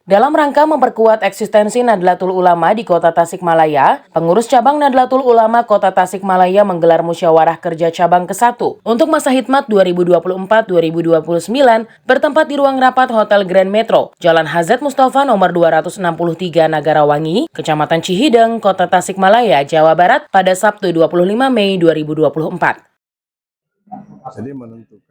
Dalam rangka memperkuat eksistensi Nahdlatul Ulama di Kota Tasikmalaya, pengurus cabang Nahdlatul Ulama Kota Tasikmalaya menggelar musyawarah kerja cabang ke-1 untuk masa hikmat 2024-2029 bertempat di ruang rapat Hotel Grand Metro, Jalan Hazrat Mustafa nomor 263 Nagarawangi, Kecamatan Cihideng, Kota Tasikmalaya, Jawa Barat pada Sabtu 25 Mei 2024.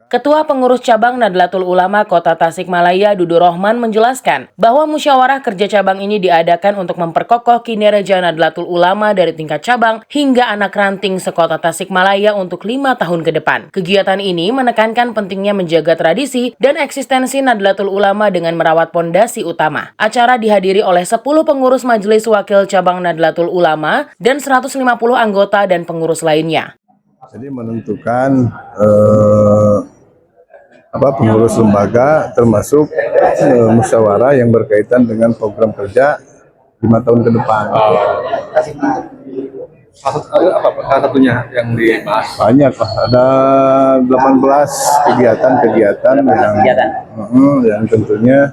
Ketua Pengurus Cabang Nahdlatul Ulama Kota Tasikmalaya Dudu Rohman menjelaskan bahwa musyawarah kerja cabang ini diadakan untuk memperkokoh kinerja Nahdlatul Ulama dari tingkat cabang hingga anak ranting sekota Tasikmalaya untuk 5 tahun ke depan. Kegiatan ini menekankan pentingnya menjaga tradisi dan eksistensi Nahdlatul Ulama dengan merawat pondasi utama. Acara dihadiri oleh 10 pengurus Majelis Wakil Cabang Nahdlatul Ulama dan 150 anggota dan pengurus lainnya. Jadi menentukan pengurus lembaga termasuk musyawarah yang berkaitan dengan program kerja 5 tahun ke depan. Salah satunya yang dibahas? Banyak lah, ada 18 kegiatan yang tentunya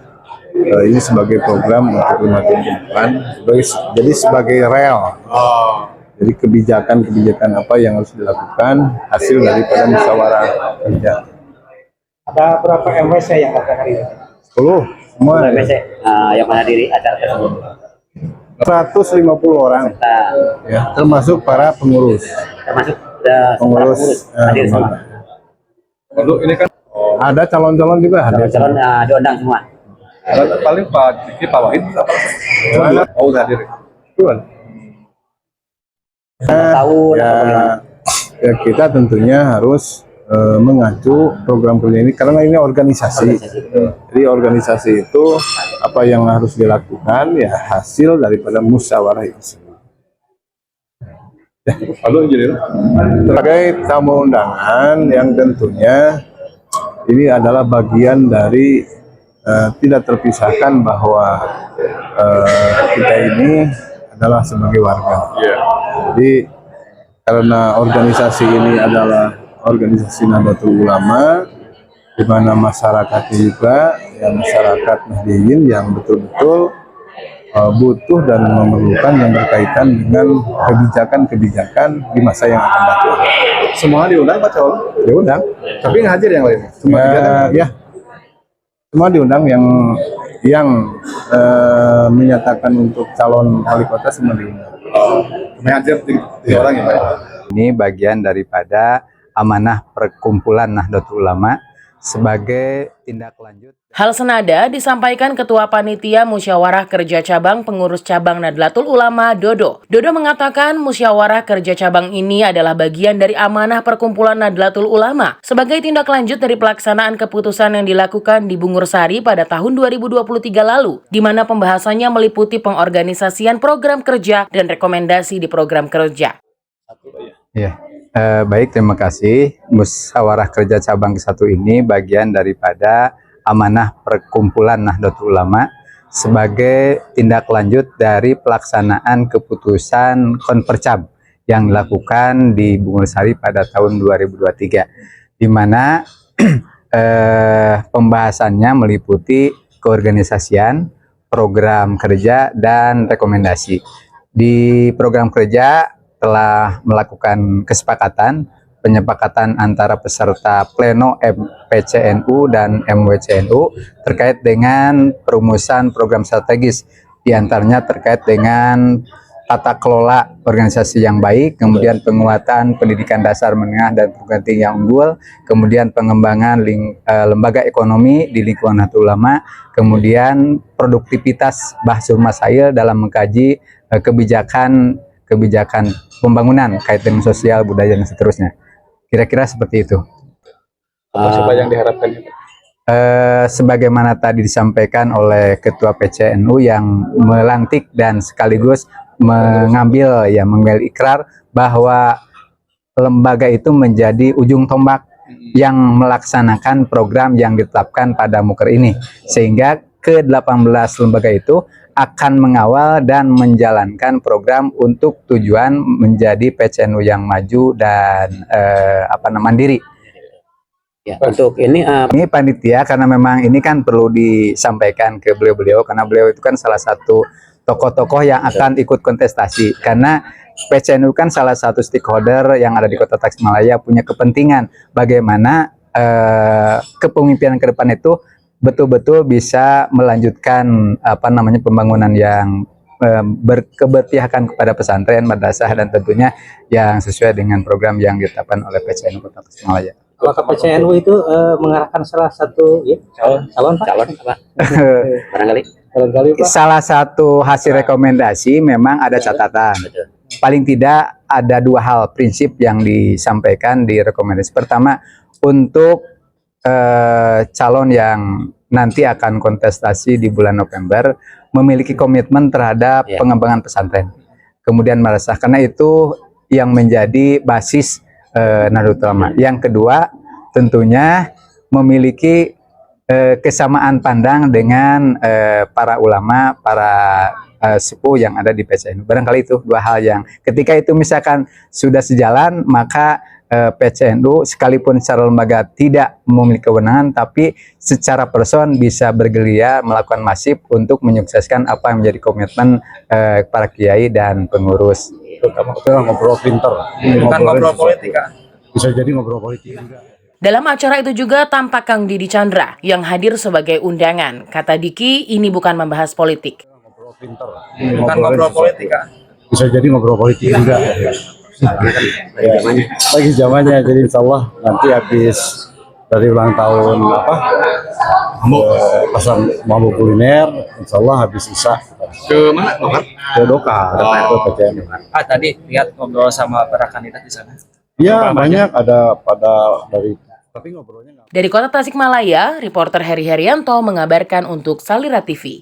ini sebagai program untuk 5 tahun ke depan. Jadi sebagai rel. Jadi kebijakan apa yang harus dilakukan hasil daripada musyawarah kerja. Ada berapa MWC yang akan hadir? 10 semua. MWC yang menghadiri acara tersebut. 150 orang. Ya, termasuk para pengurus. Termasuk Pengurus hadir semua. Lalu ini kan ada calon-calon juga hadir. Calon diundang semua. paling Pak Diki, Pak Wahid apa? Oh, udah hadir. Ya, kita tentunya harus mengacu program kerja ini karena ini organisasi. Jadi organisasi itu apa yang harus dilakukan ya hasil daripada musyawarah itu. Lalu jadi Sebagai tamu undangan yang tentunya ini adalah bagian dari tidak terpisahkan bahwa kita ini adalah sebagai warga. Jadi karena organisasi ini adalah organisasi Nahdlatul Ulama, di mana masyarakatnya juga ya masyarakat Nahdliyin yang betul-betul butuh dan memerlukan yang berkaitan dengan kebijakan-kebijakan di masa yang akan datang. semua diundang Pak Calon? Diundang. Tapi yang hadir yang lain? Semua Ya, semua diundang yang menyatakan untuk calon wali kota semua diundang. Yang hadir 3 orang ya Pak? Ini bagian daripada amanah perkumpulan Nahdlatul Ulama sebagai tindak lanjut. Hal senada disampaikan Ketua Panitia Musyawarah Kerja Cabang Pengurus Cabang Nahdlatul Ulama Dodo. Dodo mengatakan musyawarah kerja cabang ini adalah bagian dari amanah perkumpulan Nahdlatul Ulama sebagai tindak lanjut dari pelaksanaan keputusan yang dilakukan di Bungursari pada tahun 2023 lalu, di mana pembahasannya meliputi pengorganisasian program kerja dan rekomendasi di program kerja. Ya, baik, terima kasih. Musyawarah kerja cabang ke-1 ini bagian daripada amanah perkumpulan Nahdlatul Ulama sebagai tindak lanjut dari pelaksanaan keputusan Konpercab yang dilakukan di Bungursari pada tahun 2023, di mana pembahasannya meliputi keorganisasian, program kerja, dan rekomendasi. Di program kerja telah melakukan penyepakatan antara peserta pleno MPCNU dan MWCNU terkait dengan perumusan program strategis, diantaranya terkait dengan tata kelola organisasi yang baik, kemudian penguatan pendidikan dasar menengah dan perguruan tinggi yang unggul, kemudian pengembangan lembaga ekonomi di lingkungan Nahdlatul Ulama, kemudian produktivitas Bahsul Masail dalam mengkaji kebijakan pembangunan kait dengan sosial, budaya, dan seterusnya. Kira-kira seperti itu. Apa yang diharapkan? Sebagaimana tadi disampaikan oleh Ketua PCNU yang melantik dan sekaligus mengambil ikrar bahwa lembaga itu menjadi ujung tombak yang melaksanakan program yang ditetapkan pada Muker ini, sehingga ke-18 lembaga itu akan mengawal dan menjalankan program untuk tujuan menjadi PCNU yang maju dan mandiri. Ya, untuk ini Ini panitia karena memang ini kan perlu disampaikan ke beliau-beliau karena beliau itu kan salah satu tokoh-tokoh yang akan ikut kontestasi karena PCNU kan salah satu stakeholder yang ada di Kota Tasikmalaya punya kepentingan bagaimana kepemimpinan ke depan itu betul-betul bisa melanjutkan pembangunan yang berkeberpihakan kepada pesantren, madrasah dan tentunya yang sesuai dengan program yang ditetapkan oleh PCNU Kota Tasikmalaya. Apakah PCNU itu mengarahkan salah satu ya, calon Pak? calon apa? Barangkali Pak. Salah satu hasil rekomendasi memang ada catatan. Betul. Paling tidak ada dua hal prinsip yang disampaikan di rekomendasi. Pertama, untuk calon yang nanti akan kontestasi di bulan November memiliki komitmen terhadap pengembangan pesantren. Kemudian madrasah, karena itu yang menjadi basis Nahdlatul Ulama. Yang kedua, tentunya memiliki kesamaan pandang dengan para ulama, para sepuh yang ada di PCNU. Barangkali itu dua hal yang ketika itu misalkan sudah sejalan, maka PCNU sekalipun secara lembaga tidak memiliki kewenangan, tapi secara person bisa bergerilya melakukan masif untuk menyukseskan apa yang menjadi komitmen para kiai dan pengurus. Ngobrol pinter. Bukan ngobrol politika. Bisa jadi ngobrol politik juga. Dalam acara itu juga tampak Kang Didi Chandra yang hadir sebagai undangan. Kata Diki, ini bukan membahas politik. Ngobrol pinter. Bukan ngobrol politika. Bisa jadi ngobrol politik juga. Lagi zamannya, jadi insya Allah nanti habis dari ulang tahun pasar mambu kuliner, insya Allah habis Isya Ke mana, Dokter? ke Doka, ke PCNU. Tadi lihat ngobrol sama para kandidat di sana. Iya, banyak ada pada dari, tapi ngobrolnya nggak. Dari Kota Tasikmalaya, reporter Heri Herianto mengabarkan untuk Salira TV.